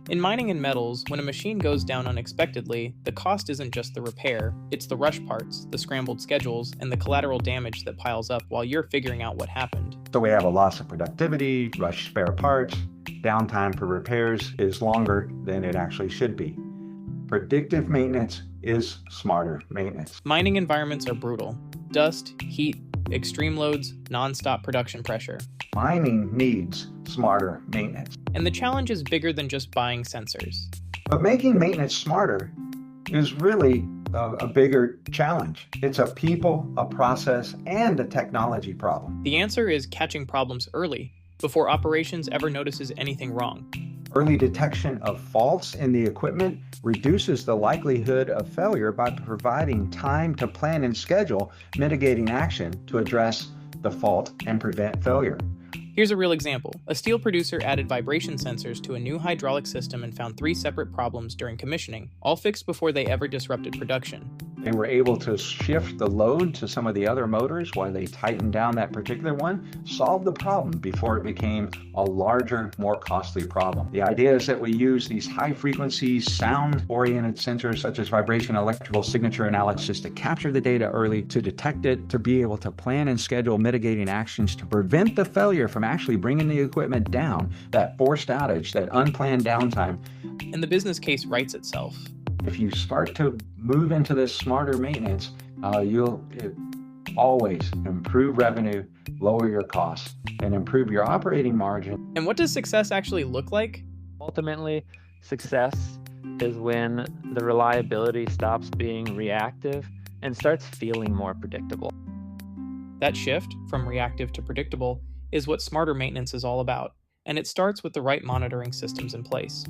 In mining and metals, when a machine goes down unexpectedly, the cost isn't just the repair, it's the rush parts, the scrambled schedules, and the collateral damage that piles up while you're figuring out what happened. So we have a loss of productivity, rushed spare parts, downtime for repairs is longer than it actually should be. Predictive maintenance is smarter maintenance. Mining environments are brutal. Dust, heat, extreme loads, non-stop production pressure. Mining needs smarter maintenance. And the challenge is bigger than just buying sensors. But making maintenance smarter is really a bigger challenge. It's a people, a process, and a technology problem. The answer is catching problems early, before operations ever notices anything wrong. Early detection of faults in the equipment reduces the likelihood of failure by providing time to plan and schedule mitigating action to address the fault and prevent failure. Here's a real example. A steel producer added vibration sensors to a new hydraulic system and found 3 separate problems during commissioning, all fixed before they ever disrupted production. They were able to shift the load to some of the other motors while they tightened down that particular one, solve the problem before it became a larger, more costly problem. The idea is that we use these high-frequency, sound-oriented sensors such as vibration electrical signature analysis to capture the data early, to detect it, to be able to plan and schedule mitigating actions to prevent the failure from actually bringing the equipment down, that forced outage, that unplanned downtime. And the business case writes itself. If you start to move into this smarter maintenance, you'll always improve revenue, lower your costs, and improve your operating margin. And what does success actually look like? Ultimately, success is when the reliability stops being reactive and starts feeling more predictable. That shift from reactive to predictable is what smarter maintenance is all about, and it starts with the right monitoring systems in place.